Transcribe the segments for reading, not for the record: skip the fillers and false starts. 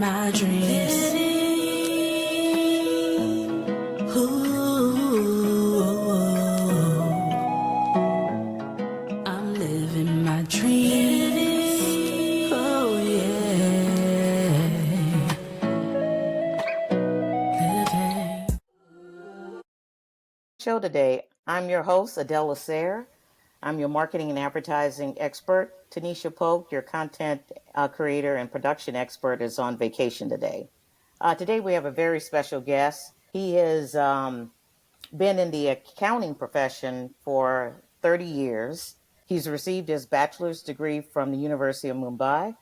my dreams. Ooh, I'm living my dreams. Oh yeah, living. Show today. I'm your host, Adele Lasser. I'm your marketing and advertising expert. Tanisha Polk, your content creator and production expert, is on vacation today. Today we have a very special guest. He has been in the accounting profession for 30 years. He's received his bachelor's degree from the University of Mumbai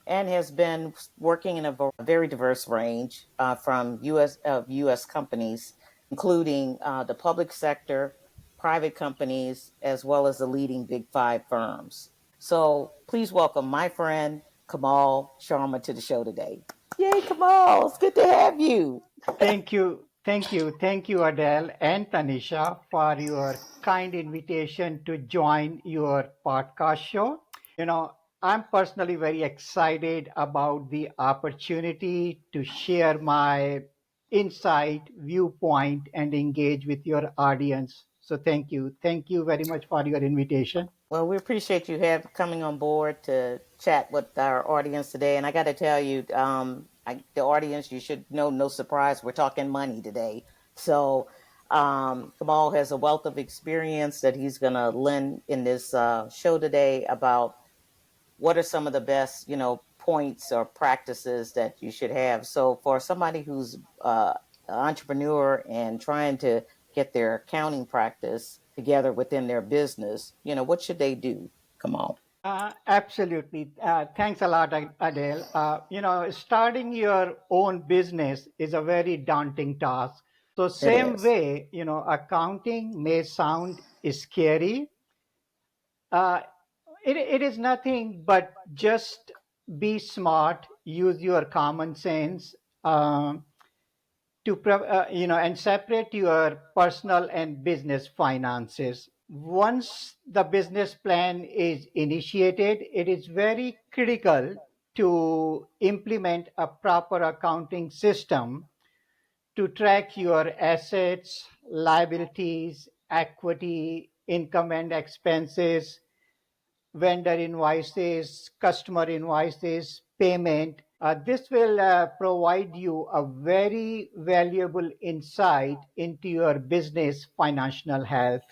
and has been working in a very diverse range from U.S. companies, including the public sector, private companies, as well as the leading Big Five firms. So please welcome my friend Kamal Sharma to the show today. Yay, Kamal! It's good to have you. Thank you, Adele and Tanisha, for your kind invitation to join your podcast show. You know, I'm personally very excited about the opportunity to share my insight, viewpoint, and engage with your audience. So, thank you. Thank you very much for your invitation. Well, we appreciate you coming on board to chat with our audience today. And I got to tell you, the audience, you should know, no surprise, we're talking money today. So Kamal has a wealth of experience that he's going to lend in this show today about what are some of the best, points or practices that you should have. So for somebody who's an entrepreneur and trying to get their accounting practice together within their business, what should they do? Come on. Absolutely. Thanks a lot, Adele. Starting your own business is a very daunting task. So, It same is. way, accounting may sound scary. Uh, it is nothing but just be smart, use your common sense, and separate your personal and business finances. Once the business plan is initiated, it is very critical to implement a proper accounting system to track your assets, liabilities, equity, income and expenses, vendor invoices, customer invoices, payment. This will provide you a very valuable insight into your business financial health.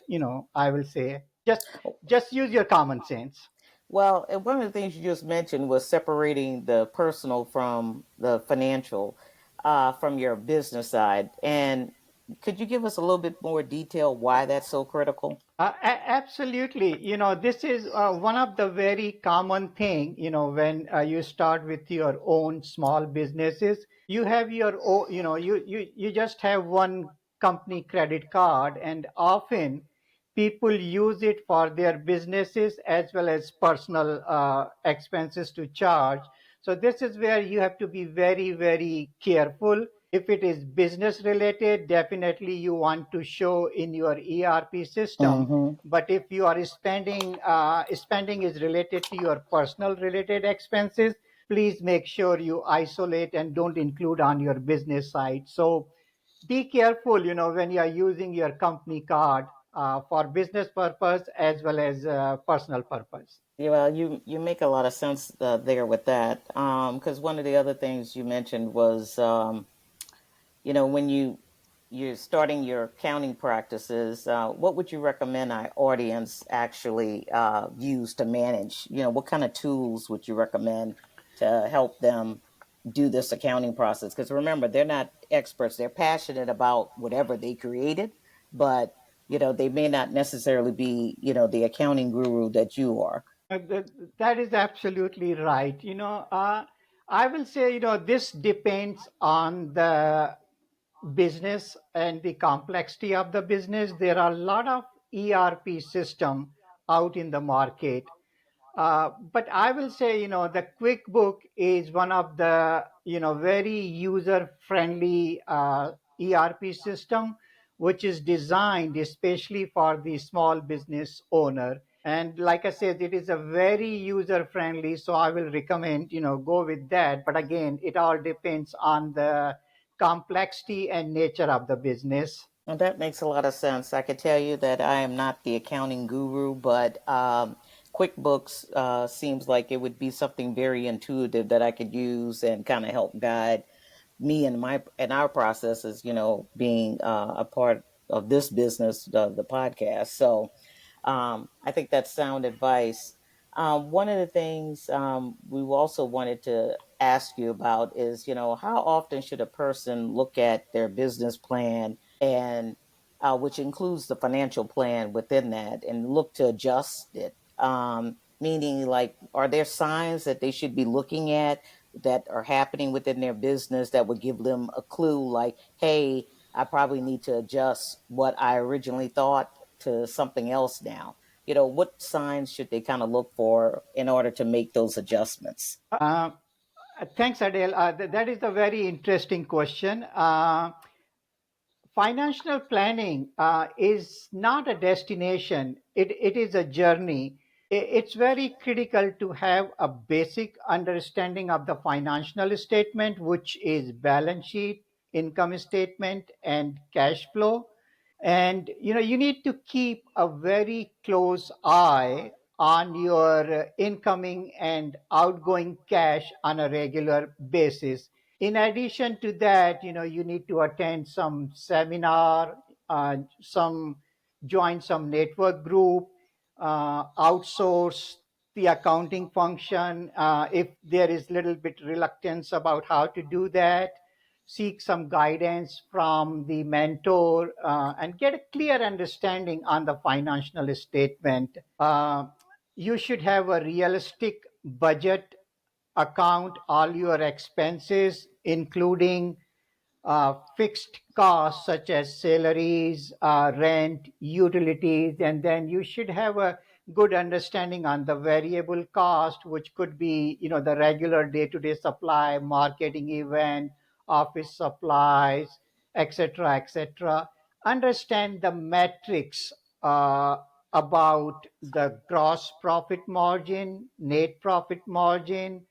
I will say just use your common sense. Well, and one of the things you just mentioned was separating the personal from the financial, from your business side. And could you give us a little bit more detail why that's so critical? Absolutely. This is one of the very common thing, when you start with your own small businesses, you have your own, you just have one company credit card, and often people use it for their businesses as well as personal expenses to charge. So this is where you have to be very, very careful. If it is business related, definitely you want to show in your ERP system. Mm-hmm. But if you are spending is related to your personal related expenses, please make sure you isolate and don't include on your business side. So be careful, when you are using your company card for business purpose as well as personal purpose. Yeah, well, you make a lot of sense there with that. Because one of the other things you mentioned was, when you're starting your accounting practices, what would you recommend our audience actually use to manage? What kind of tools would you recommend to help them do this accounting process? Because remember, they're not experts; they're passionate about whatever they created, but they may not necessarily be the accounting guru that you are. That is absolutely right. I will say, this depends on the business and the complexity of the business. There are a lot of ERP system out in the market. But I will say, the QuickBook is one of the, very user-friendly ERP system, which is designed especially for the small business owner. And like I said, it is a very user friendly, so I will recommend, go with that. But again, it all depends on the complexity and nature of the business. Well, that makes a lot of sense. I could tell you that I am not the accounting guru, but QuickBooks seems like it would be something very intuitive that I could use and kind of help guide me and my and our processes. Being a part of this business, the podcast. So I think that's sound advice. One of the things we also wanted to ask you about is, how often should a person look at their business plan and which includes the financial plan within that and look to adjust it? Meaning, like, are there signs that they should be looking at that are happening within their business that would give them a clue, like, hey, I probably need to adjust what I originally thought to something else now? What signs should they kind of look for in order to make those adjustments? Uh, Thanks, Adele. That is a very interesting question. Financial planning is not a destination, it is a journey. It's very critical to have a basic understanding of the financial statement, which is balance sheet, income statement, and cash flow. And you need to keep a very close eye on your incoming and outgoing cash on a regular basis. In addition to that, you need to attend some seminar, some join some network group, outsource the accounting function if there is little bit reluctance about how to do that. Seek some guidance from the mentor and get a clear understanding on the financial statement. You should have a realistic budget, account all your expenses, including fixed costs such as salaries, rent, utilities, and then you should have a good understanding on the variable cost, which could be, the regular day-to-day supply, marketing event, office supplies, etc., etc. Understand the metrics uh, about the gross profit margin, net profit margin,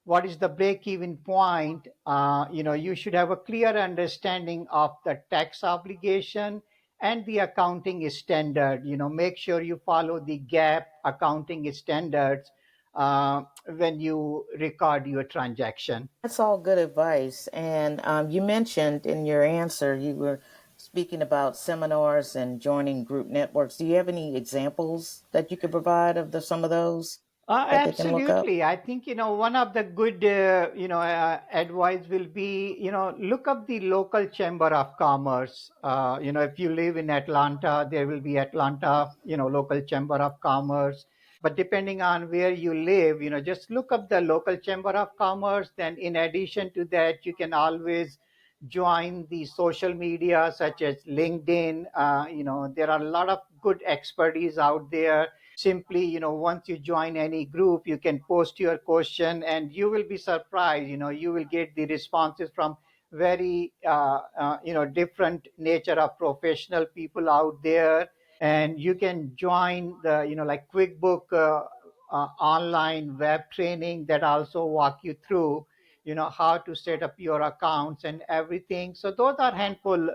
what is the break even point. You should have a clear understanding of the tax obligation and the accounting standard. Make sure you follow the gap accounting standards when you record your transaction. That's all good advice. And you mentioned in your answer, you were speaking about seminars and joining group networks. Do you have any examples that you could provide of some of those that they can look up? Absolutely. I think, one of the good, advice will be, look up the local chamber of commerce. If you live in Atlanta, there will be Atlanta, local chamber of commerce. But depending on where you live, just look up the local chamber of commerce. Then in addition to that, you can always join the social media such as LinkedIn. There are a lot of good expertise out there. Simply, once you join any group, you can post your question and you will be surprised. You will get the responses from very different nature of professional people out there. And you can join the like QuickBook online web training that also walk you through how to set up your accounts and everything. So those are handful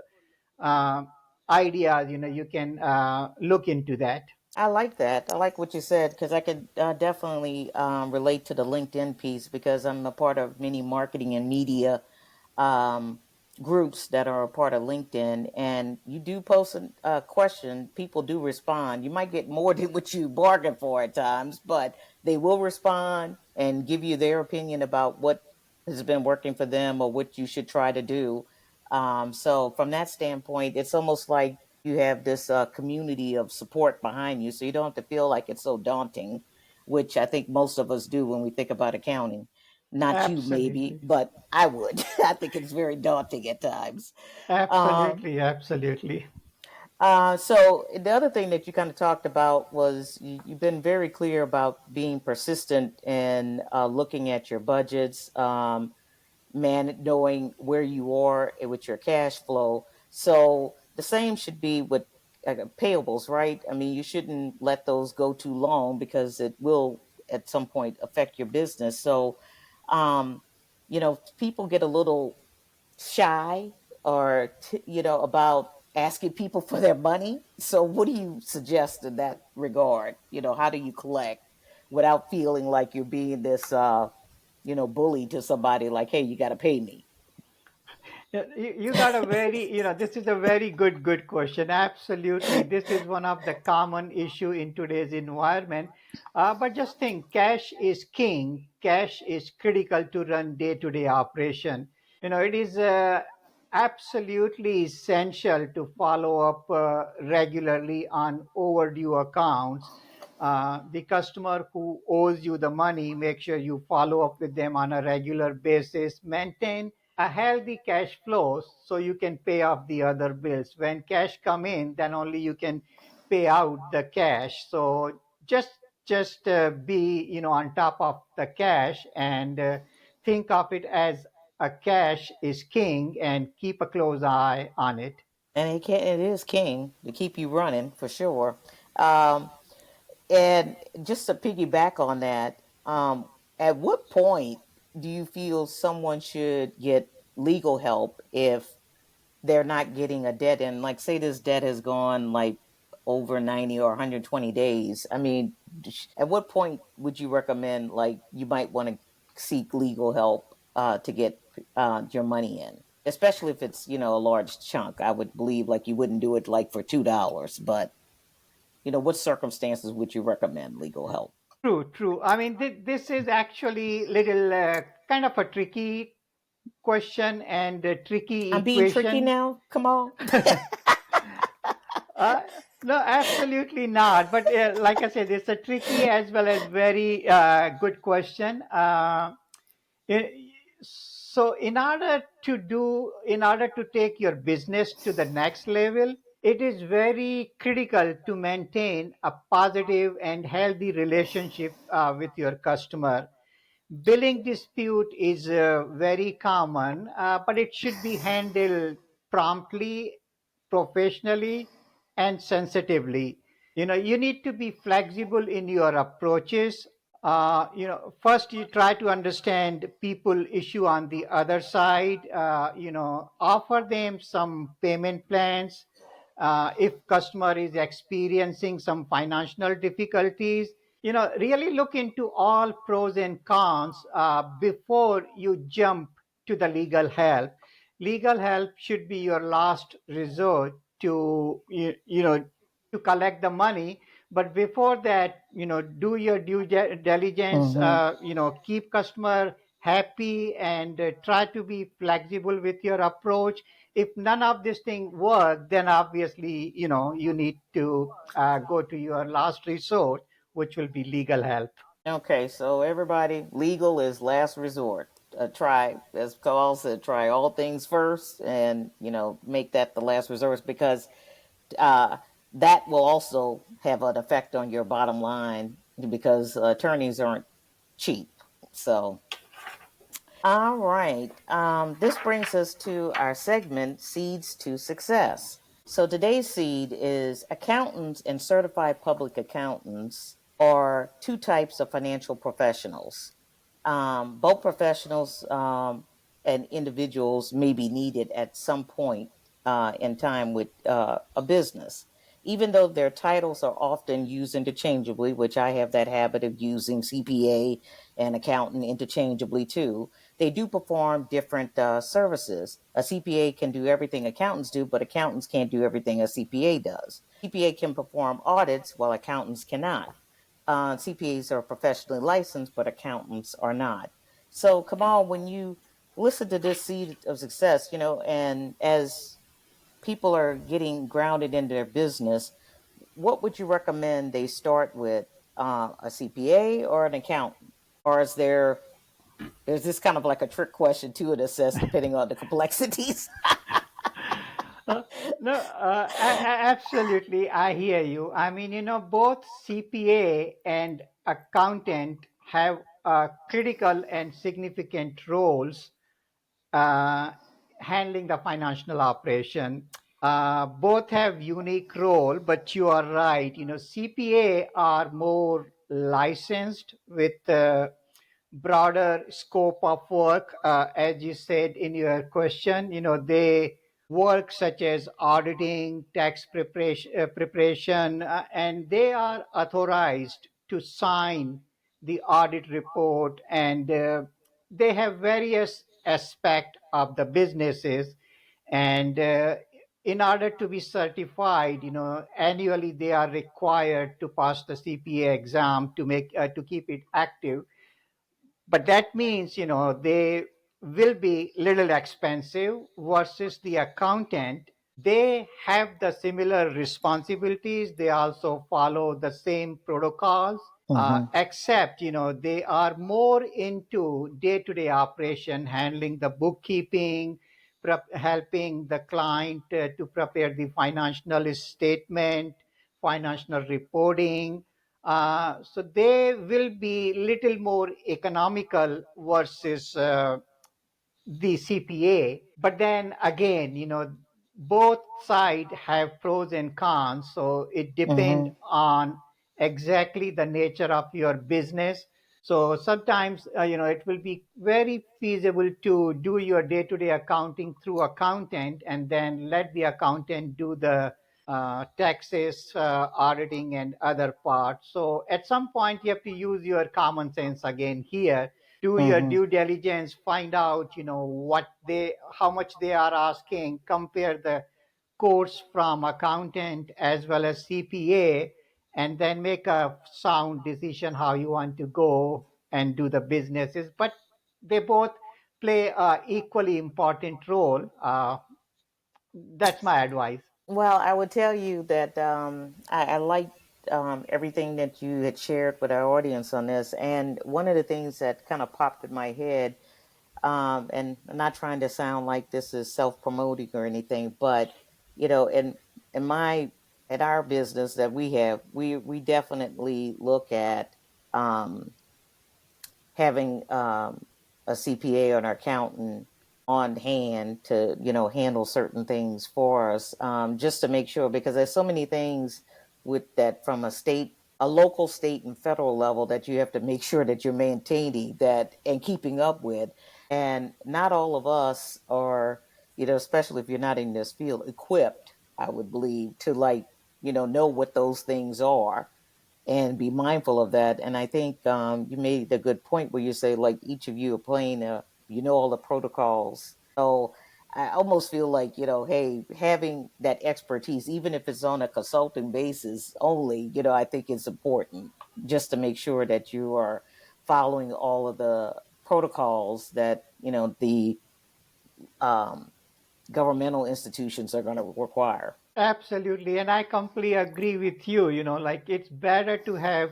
uh, ideas. You can look into that. I like that. I like what you said because I could definitely relate to the LinkedIn piece because I'm a part of many marketing and media um, groups that are a part of LinkedIn. And you do post a question, people do respond. You might get more than what you bargained for at times, but they will respond and give you their opinion about what has been working for them or what you should try to do. So, from that standpoint, it's almost like you have this community of support behind you, so you don't have to feel like it's so daunting, which I think most of us do when we think about accounting. Not you, maybe, Absolutely. but I would. I think it's very daunting at times. Um, Absolutely. Absolutely. so the other thing that you kind of talked about was you've been very clear about being persistent in looking at your budgets, knowing where you are with your cash flow. So the same should be with payables, right? I mean, you shouldn't let those go too long because it will at some point affect your business. So, um, people get a little shy or about asking people for their money. So what do you suggest in that regard? How do you collect without feeling like you're being this bully to somebody, like, hey, you got to pay me? Yeah, you got a very, this is a very good question. Absolutely. This is one of the common issue in today's environment. But just think, cash is king. Cash is critical to run day-to-day operation. It is absolutely essential to follow up regularly on overdue accounts. The customer who owes you the money, make sure you follow up with them on a regular basis. Maintain a healthy cash flow so you can pay off the other bills. When cash come in, then only you can pay out the cash. So just be on top of the cash, and think of it as a cash is king, and keep a close eye on it. And it is king to keep you running for sure. um, and just to piggyback on that, at what point do you feel someone should get legal help if they're not getting a debt in? Like, say this debt has gone like over 90 or 120 days. I mean, at what point would you recommend, like, you might want to seek legal help to get your money in, especially if it's a large chunk? I would believe like you wouldn't do it like for $2, but what circumstances would you recommend legal help? True, true. I mean, this is actually little kind of a tricky question and a tricky I'm being tricky equation. now. Come on. Uh, no, absolutely not. But like I said, it's a tricky as well as very good question. I- so, in order to take your business to the next level, it is very critical to maintain a positive and healthy relationship with your customer. Billing dispute is very common, but it should be handled promptly, professionally, and sensitively. You need to be flexible in your approaches. First you try to understand people issue on the other side. Offer them some payment plans. If customer is experiencing some financial difficulties, really look into all pros and cons before you jump to the legal help. Legal help should be your last resort to to collect the money. But before that, do your diligence. Hmm. Keep customer happy, and try to be flexible with your approach. If none of this thing work, then obviously you need to go to your last resort, which will be legal help. Okay, so everybody, legal is last resort. Try, as Kamal said, try all things first, and make that the last resort, because uh, that will also have an effect on your bottom line, because attorneys aren't cheap. So, all right. This brings us to our segment, Seeds to Success. So today's seed is: accountants and certified public accountants are two types of financial professionals. Both professionals and individuals may be needed at some point in time with a business. Even though their titles are often used interchangeably, which I have that habit of using CPA and accountant interchangeably too, they do perform different services. A CPA can do everything accountants do, but accountants can't do everything a CPA does. CPA can perform audits while accountants cannot. CPAs are professionally licensed, but accountants are not. So, Kamal, when you listen to this seed of success, and as people are getting grounded in their business, what would you recommend they start with? A CPA or an accountant? Or there's this kind of like a trick question to it, that says depending on the complexities. Uh, no, absolutely. I hear you. I mean, both CPA and accountant have critical and significant roles uh, handling the financial operation. Both have unique role, but you are right. CPA are more licensed with broader scope of work. As you said in your question, they work such as auditing, tax preparation, and they are authorized to sign the audit report, and they have various aspect of the businesses. And in order to be certified, annually they are required to pass the CPA exam to keep it active. But that means they will be little expensive versus the accountant. They have the similar responsibilities, they also follow the same protocols, Mm-hmm. except they are more into day-to-day operation, handling the bookkeeping, helping the client to prepare the financial statement, financial reporting. So they will be little more economical versus the CPA. But then again, both sides have pros and cons. So it depends Mm-hmm. on exactly the nature of your business. So sometimes, it will be very feasible to do your day-to-day accounting through accountant, and then let the accountant do the taxes, auditing, and other parts. So at some point, you have to use your common sense again here, do your Mm-hmm. due diligence, find out how much they are asking, compare the quotes from accountant as well as CPA, and then make a sound decision how you want to go and do the businesses. But they both play a equally important role. That's my advice. Well, I would tell you that I like everything that you had shared with our audience on this. And one of the things that kind of popped in my head, and I'm not trying to sound like this is self promoting or anything, but in my in our business that we have, we definitely look at um, having a CPA or an accountant on hand to handle certain things for us, just to make sure, because there's so many things with that from a local, state, and federal level that you have to make sure that you're maintaining that and keeping up with. And not all of us are, especially if you're not in this field, equipped, I would believe, to like know what those things are and be mindful of that. And I think you made a good point where you say, like, each of you are playing, all the protocols. So I almost feel like, hey, having that expertise, even if it's on a consulting basis only, I think it's important just to make sure that you are following all of the protocols that, the um, governmental institutions are going to require. Absolutely, and I completely agree with you. Like it's better to have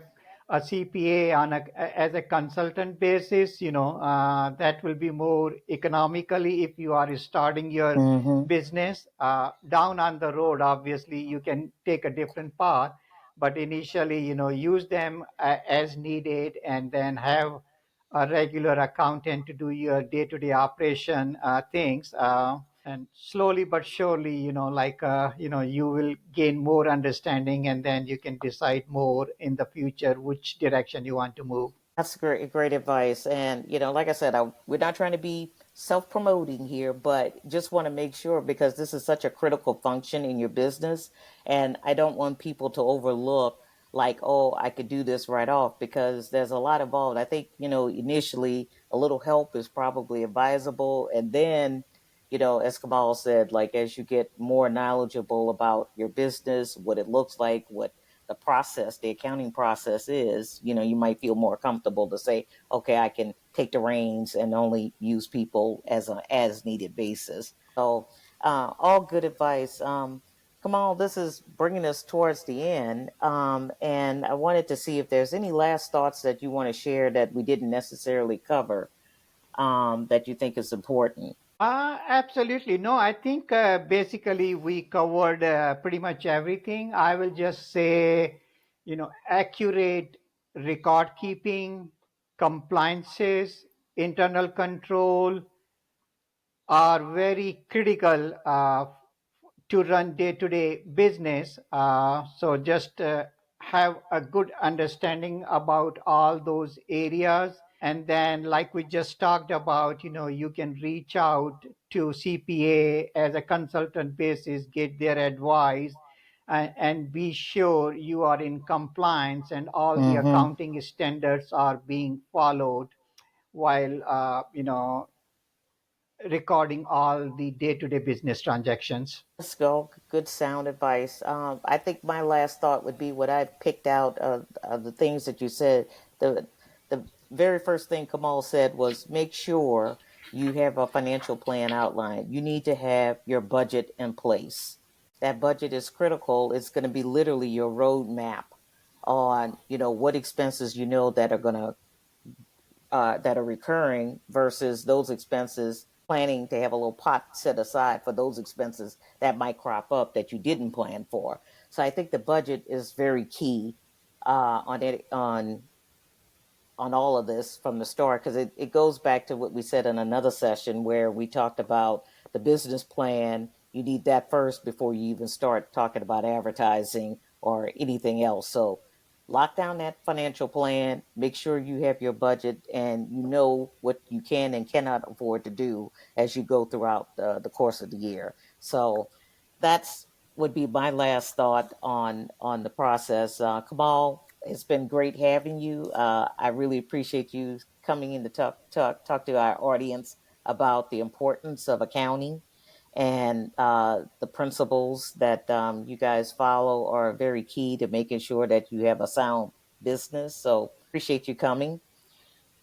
a CPA as a consultant basis. That will be more economically if you are starting your Mm-hmm. business. Down on the road, obviously, you can take a different path, but initially, use them as needed, and then have a regular accountant to do your day-to-day operation things. And slowly but surely, you will gain more understanding, and then you can decide more in the future which direction you want to move. That's great advice. And, like I said, we're not trying to be self promoting here, but just want to make sure because this is such a critical function in your business. And I don't want people to overlook, like, oh, I could do this right off because there's a lot involved. I think, initially a little help is probably advisable. And then, as Kamal said, like, as you get more knowledgeable about your business, what it looks like, what the accounting process is, you might feel more comfortable to say, okay, I can take the reins and only use people as an as needed basis. So, all good advice. Kamal, this is bringing us towards the end. And I wanted to see if there's any last thoughts that you want to share that we didn't necessarily cover, that you think is important. Absolutely. No, I think basically we covered pretty much everything. I will just say, accurate record keeping, compliances, internal control are very critical to run day-to-day business. So just have a good understanding about all those areas. And then, like we just talked about, you can reach out to CPA as a consultant basis, get their advice, and be sure you are in compliance and all the Mm-hmm. accounting standards are being followed while recording all the day-to-day business transactions. Let's go. Good sound advice. I think my last thought would be what I picked out of the things that you said. The very first thing Kamal said was make sure you have a financial plan outlined. You need to have your budget in place. That budget is critical. It's going to be literally your roadmap on what expenses that are going to that are recurring versus those expenses, planning to have a little pot set aside for those expenses that might crop up that you didn't plan for. So I think the budget is very key on it on all of this from the start, because it goes back to what we said in another session where we talked about the business plan. You need that first before you even start talking about advertising or anything else. So lock down that financial plan, make sure you have your budget and you know what you can and cannot afford to do as you go throughout the course of the year. So that's would be my last thought on the process. Kamal, it's been great having you. I really appreciate you coming in to talk to our audience about the importance of accounting, and the principles that you guys follow are very key to making sure that you have a sound business. So appreciate you coming.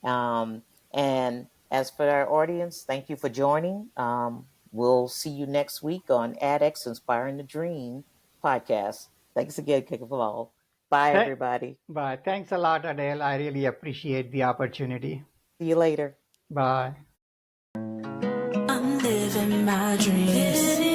Um, and as for our audience, thank you for joining. We'll see you next week on ADX Inspiring the Dream podcast. Thanks again, Kamal. Bye, Th- everybody. but thanks a lot, Adele. I really appreciate the opportunity. See you later. Bye. I'm living my dreams.